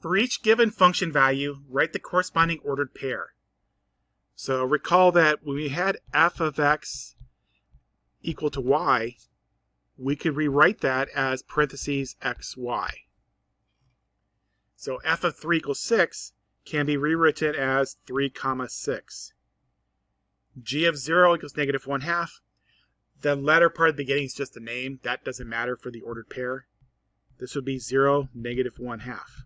For each given function value, write the corresponding ordered pair. So recall that when we had f of x equal to y, we could rewrite that as parentheses xy. So f of 3 equals 6 can be rewritten as 3 comma 6. G of 0 equals negative 1/2. The latter part of the beginning is just a name. That doesn't matter for the ordered pair. This would be 0, negative 1/2.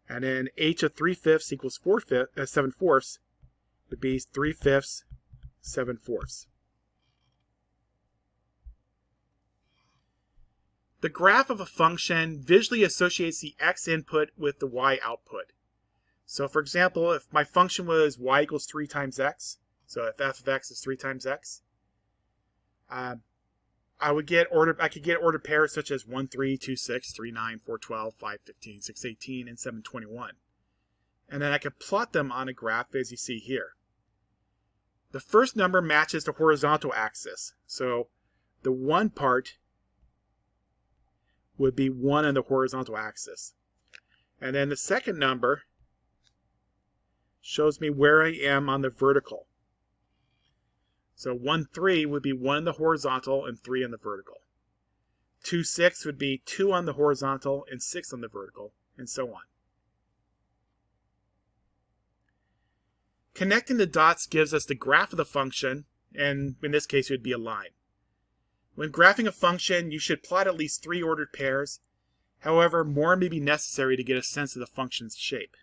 And then h of 3/5 equals 7/4 would be 3/5, 7/4. The graph of a function visually associates the x input with the y output. So for example, if my function was y equals 3 times x, so if f of x is 3 times x, I could get ordered pairs such as 1, 3, 2, 6, 3, 9, 4, 12, 5, 15, 6, 18, and 7, 21. And then I could plot them on a graph as you see here. The first number matches the horizontal axis. So the 1 part would be 1 on the horizontal axis. And then the second number shows me where I am on the vertical. So 1, 3 would be 1 on the horizontal and 3 on the vertical. 2, 6 would be 2 on the horizontal and 6 on the vertical, and so on. Connecting the dots gives us the graph of the function, and in this case it would be a line. When graphing a function, you should plot at least 3 ordered pairs. However, more may be necessary to get a sense of the function's shape.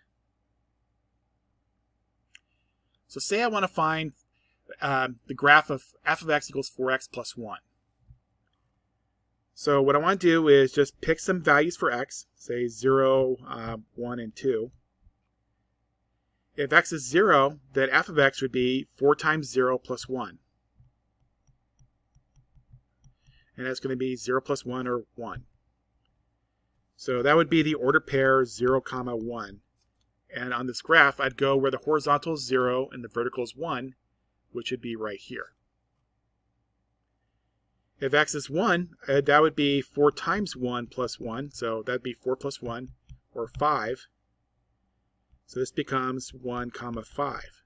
So say I want to find the graph of f of x equals 4x plus 1. So what I want to do is just pick some values for x, say 0, 1, and 2. If x is 0, then f of x would be 4 times 0 plus 1. And that's going to be 0 plus 1, or 1. So that would be the ordered pair 0, comma 1. And on this graph, I'd go where the horizontal is 0 and the vertical is 1, which would be right here. If x is 1, that would be 4 times 1 plus 1. So that would be 4 plus 1, or 5. So this becomes 1, comma 5.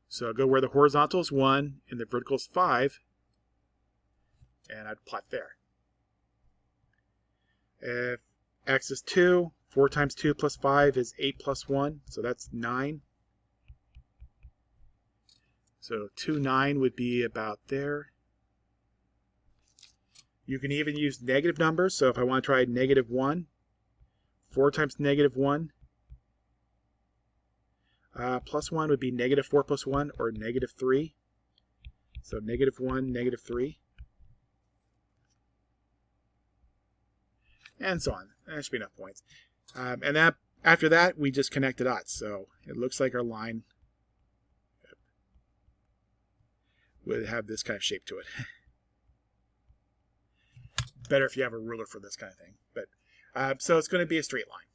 So I'll go where the horizontal is 1 and the vertical is 5. And I'd plot there. If x is 2, 4 times 2 plus 5 is 8 plus 1. So that's 9. So 2, 9 would be about there. You can even use negative numbers. So if I want to try negative 1, 4 times negative 1 plus 1 would be negative 4 plus 1, or negative 3. So negative 1, negative 3. And so on. That should be enough points. And that after that, we just connect the dots. So it looks like our line would have this kind of shape to it. Better if you have a ruler for this kind of thing. But so it's going to be a straight line.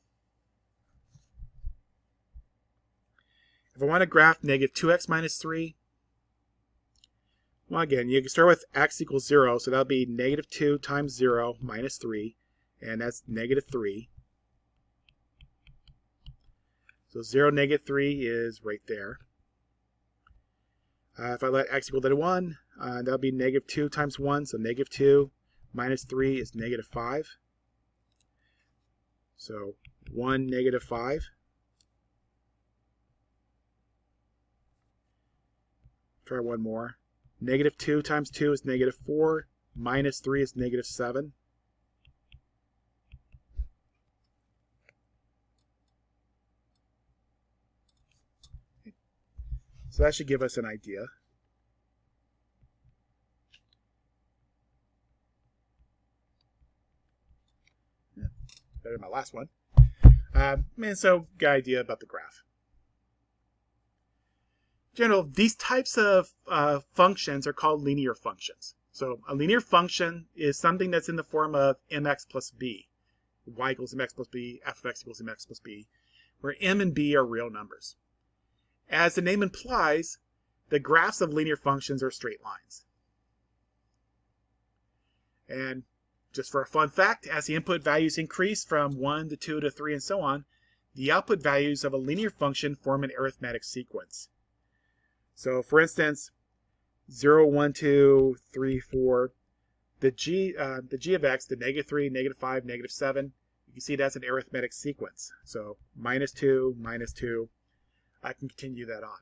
If I want to graph negative 2x minus 3, well, again, you can start with x equals 0. So that'll be negative 2 times 0 minus 3. And that's negative 3. So 0, negative 3 is right there. If I let x equal to 1, that'll be negative 2 times 1. So negative 2 minus 3 is negative 5. So 1, negative 5. Try one more. Negative 2 times 2 is negative 4. Minus 3 is negative 7. So that should give us an idea. Yeah, better than my last one. And so, got an idea about the graph. In general, these types of functions are called linear functions. So a linear function is something that's in the form of mx plus b. Y equals mx plus b, f of x equals mx plus b, where m and b are real numbers. As the name implies, the graphs of linear functions are straight lines. And just for a fun fact, as the input values increase from 1 to 2 to 3 and so on, the output values of a linear function form an arithmetic sequence. So for instance, 0, 1, 2, 3, 4, the g of x, the -3, -5, -7, you can see that's an arithmetic sequence. So -2, -2, I can continue that on.